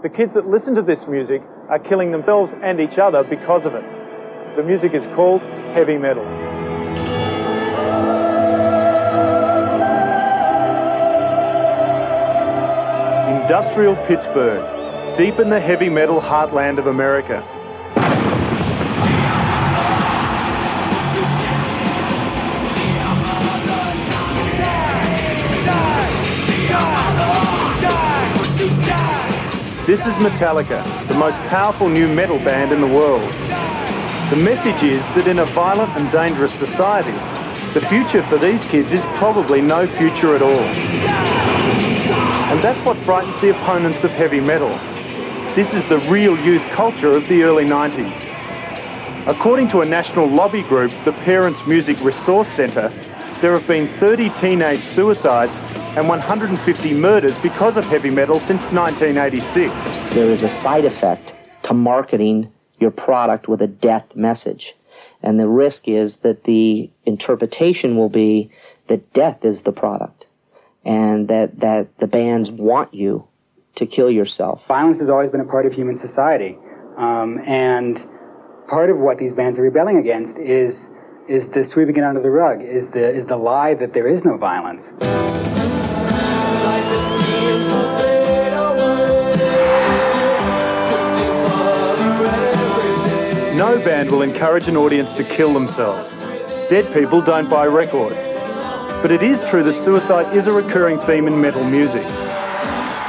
The kids that listen to this music are killing themselves and each other because of it. The music is called heavy metal. Industrial Pittsburgh, deep in the heavy metal heartland of America. This is Metallica, the most powerful new metal band in the world. The message is that in a violent and dangerous society, the future for these kids is probably no future at all. And that's what frightens the opponents of heavy metal. This is the real youth culture of the early 90s. According to a national lobby group, the Parents Music Resource Centre, there have been 30 teenage suicides and 150 murders because of heavy metal since 1986. There is a side effect to marketing your product with a death message. And the risk is that the interpretation will be that death is the product and that the bands want you to kill yourself. Violence has always been a part of human society. And part of what these bands are rebelling against is the sweeping it under the rug, is the lie that there is no violence. No band will encourage an audience to kill themselves. Dead people don't buy records. But it is true that suicide is a recurring theme in metal music.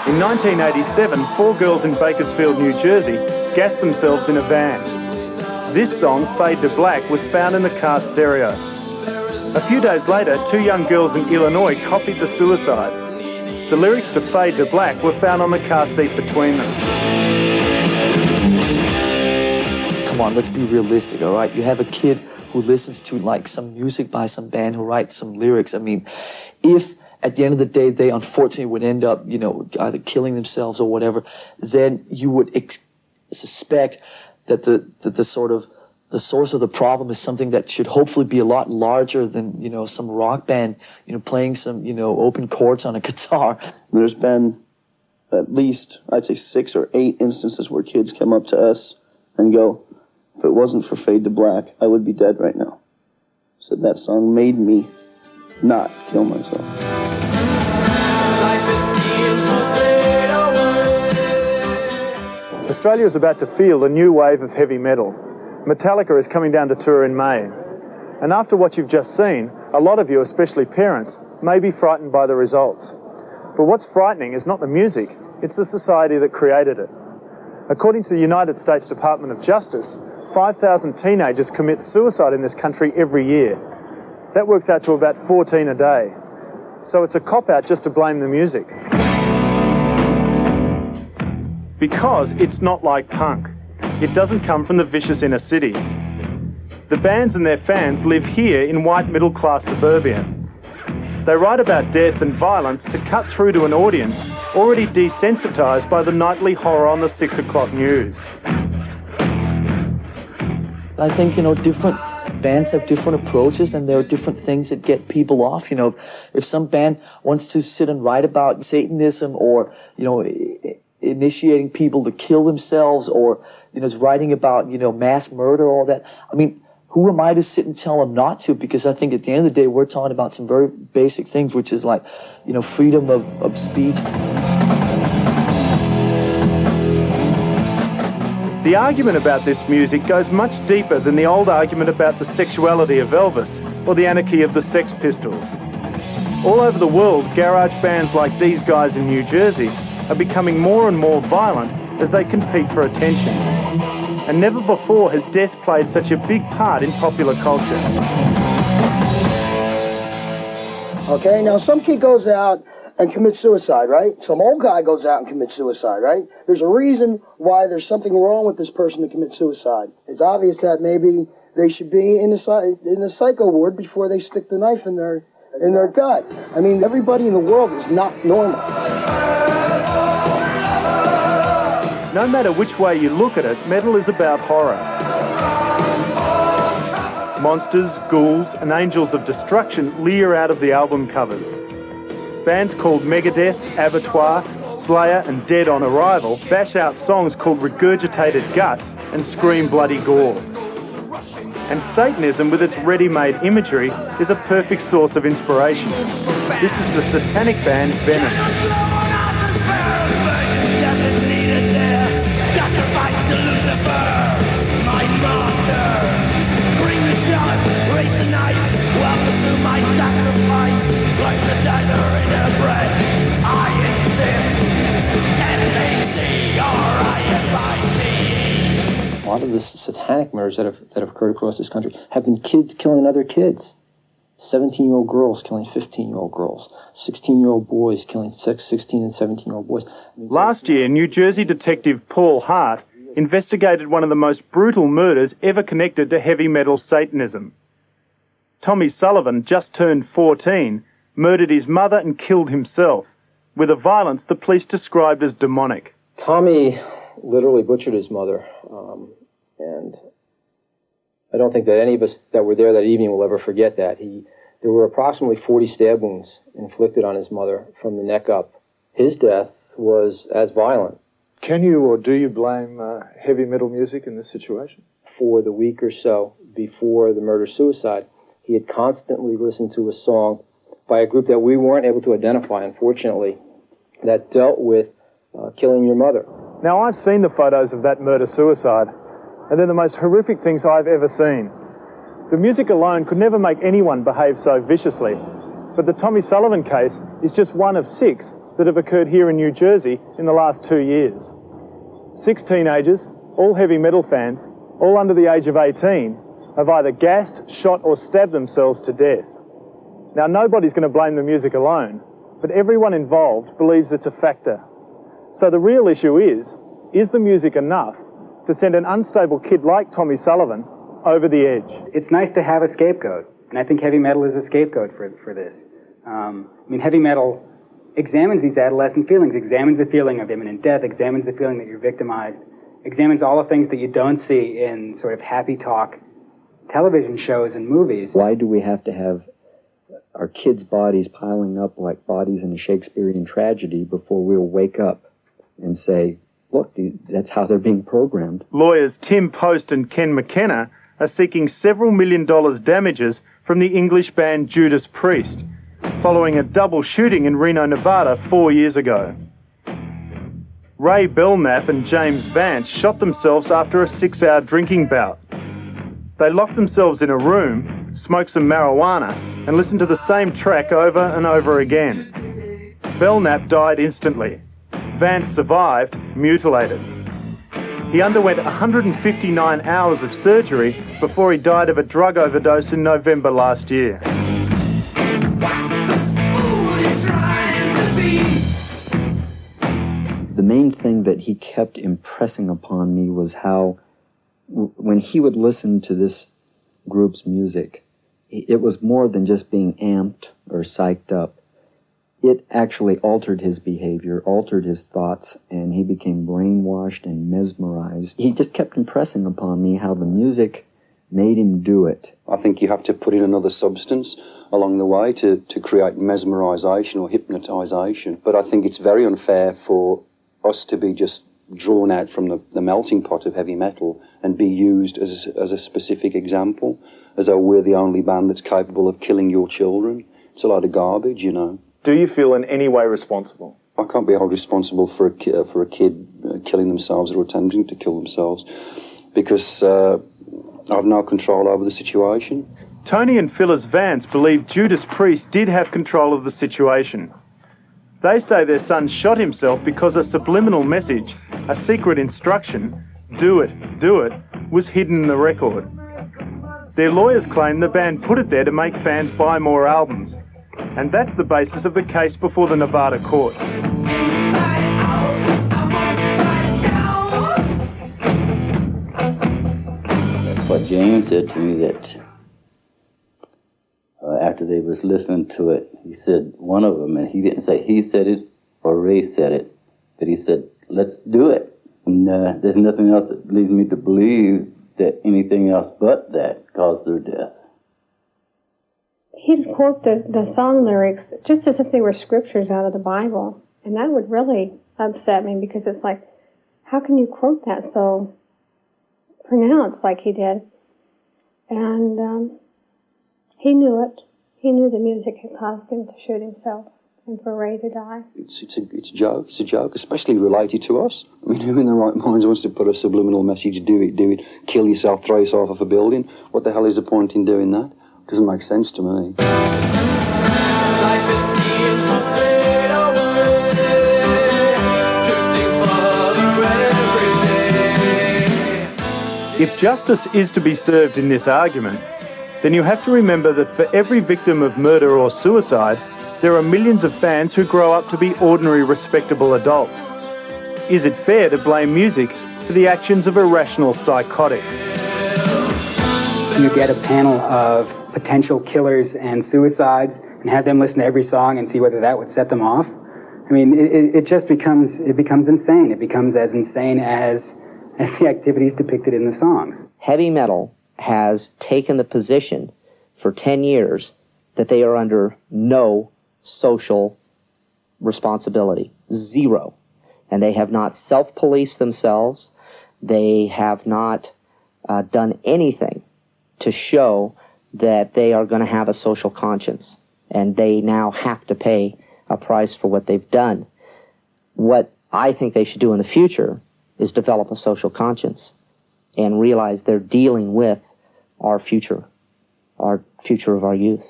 In 1987, 4 girls in Bakersfield, New Jersey, gassed themselves in a van. This song, Fade to Black, was found in the car stereo. A few days later, 2 young girls in Illinois copied the suicide. The lyrics to Fade to Black were found on the car seat between them. Come on, let's be realistic, all right? You have a kid who listens to, like, some music by some band who writes some lyrics. I mean, if at the end of the day they unfortunately would end up, you know, either killing themselves or whatever, then you would suspect that the sort of the source of the problem is something that should hopefully be a lot larger than, you know, some rock band, you know, playing some, you know, open chords on a guitar. There's been at least, I'd say 6 or 8 instances where kids come up to us and go, if it wasn't for Fade to Black, I would be dead right now. So that song made me not kill myself. Australia is about to feel a new wave of heavy metal. Metallica is coming down to tour in May. And after what you've just seen, a lot of you, especially parents, may be frightened by the results. But what's frightening is not the music, it's the society that created it. According to the United States Department of Justice, 5,000 teenagers commit suicide in this country every year. That works out to about 14 a day. So it's a cop-out just to blame the music. Because it's not like punk. It doesn't come from the vicious inner city. The bands and their fans live here in white middle-class suburbia. They write about death and violence to cut through to an audience already desensitized by the nightly horror on the 6 o'clock news. I think, you know, different bands have different approaches and there are different things that get people off. You know, if some band wants to sit and write about Satanism or, you know, initiating people to kill themselves or, you know, is writing about, you know, mass murder, all that. I mean, who am I to sit and tell them not to? Because I think at the end of the day, we're talking about some very basic things, which is like, you know, freedom of speech. The argument about this music goes much deeper than the old argument about the sexuality of Elvis or the anarchy of the Sex Pistols. All over the world, garage bands like these guys in New Jersey are becoming more and more violent as they compete for attention. And never before has death played such a big part in popular culture. Okay, now some kid goes out and commits suicide, right? Some old guy goes out and commits suicide, right? There's a reason why there's something wrong with this person to commit suicide. It's obvious that maybe they should be in the psycho ward before they stick the knife in their gut. I mean, everybody in the world is not normal. No matter which way you look at it, metal is about horror. Monsters, ghouls, and angels of destruction leer out of the album covers. Bands called Megadeth, Abattoir, Slayer and Dead on arrival bash out songs called Regurgitated Guts and Scream Bloody Gore. And Satanism, with its ready-made imagery, is a perfect source of inspiration. This is the Satanic band Venom. A lot of the satanic murders that have occurred across this country have been kids killing other kids. 17-year-old girls killing 15-year-old girls. 16-year-old boys killing 16 and 17-year-old boys. Last year, New Jersey detective Paul Hart investigated one of the most brutal murders ever connected to heavy metal Satanism. Tommy Sullivan, just turned 14, murdered his mother and killed himself, with a violence the police described as demonic. Tommy literally butchered his mother, and I don't think that any of us that were there that evening will ever forget that. There were approximately 40 stab wounds inflicted on his mother from the neck up. His death was as violent. Can you or do you blame heavy metal music in this situation? For the week or so before the murder-suicide, he had constantly listened to a song by a group that we weren't able to identify, unfortunately, that dealt with killing your mother. Now, I've seen the photos of that murder-suicide, and they're the most horrific things I've ever seen. The music alone could never make anyone behave so viciously, but the Tommy Sullivan case is just one of 6 that have occurred here in New Jersey in the last 2 years. 6 teenagers, all heavy metal fans, all under the age of 18, have either gassed, shot or stabbed themselves to death. Now, nobody's going to blame the music alone, but everyone involved believes it's a factor. So the real issue is the music enough to send an unstable kid like Tommy Sullivan over the edge? It's nice to have a scapegoat, and I think heavy metal is a scapegoat for this. Heavy metal examines these adolescent feelings, examines the feeling of imminent death, examines the feeling that you're victimized, examines all the things that you don't see in sort of happy talk television shows and movies. Why do we have to have our kids' bodies piling up like bodies in a Shakespearean tragedy before we'll wake up and say, look, that's how they're being programmed? Lawyers Tim Post and Ken McKenna are seeking several $1 million damages from the English band Judas Priest, following a double shooting in Reno, Nevada 4 years ago. Ray Belknap and James Vance shot themselves after a 6-hour drinking bout. They locked themselves in a room, smoked some marijuana, and listened to the same track over and over again. Belknap died instantly. Vance survived, mutilated. He underwent 159 hours of surgery before he died of a drug overdose in November last year. The main thing that he kept impressing upon me was how when he would listen to this group's music, it was more than just being amped or psyched up. It actually altered his behavior, altered his thoughts, and he became brainwashed and mesmerized. He just kept impressing upon me how the music made him do it. I think you have to put in another substance along the way to create mesmerization or hypnotization. But I think it's very unfair for us to be just drawn out from the melting pot of heavy metal and be used as a specific example, as though we're the only band that's capable of killing your children. It's a lot of garbage, you know. Do you feel in any way responsible? I can't be held responsible for a kid killing themselves or attempting to kill themselves, because I have no control over the situation. Tony and Phyllis Vance believe Judas Priest did have control of the situation. They say their son shot himself because a subliminal message, a secret instruction, do it, was hidden in the record. Their lawyers claim the band put it there to make fans buy more albums. And that's the basis of the case before the Nevada courts. But James said to me that after they was listening to it, he said one of them, and he didn't say he said it or Ray said it, but he said, let's do it. And there's nothing else that leads me to believe that anything else but that caused their death. He'd quote the song lyrics just as if they were scriptures out of the Bible, and that would really upset me, because it's like, how can you quote that so pronounced like he did? And he knew it. He knew the music had caused him to shoot himself and for Ray to die. It's a joke. It's a joke, especially related to us. I mean, who in their right mind wants to put a subliminal message, do it, kill yourself, throw yourself off a building? What the hell is the point in doing that? It doesn't make sense to me. If justice is to be served in this argument, then you have to remember that for every victim of murder or suicide, there are millions of fans who grow up to be ordinary, respectable adults. Is it fair to blame music for the actions of irrational psychotics? You get a panel of potential killers and suicides and have them listen to every song and see whether that would set them off. I mean, it just becomes insane. It becomes as insane as the activities depicted in the songs. Heavy metal has taken the position for 10 years that they are under no social responsibility. Zero. And they have not self-policed themselves. They have not done anything to show that they are going to have a social conscience. And they now have to pay a price for what they've done. What I think they should do in the future is develop a social conscience and realize they're dealing with our future of our youth.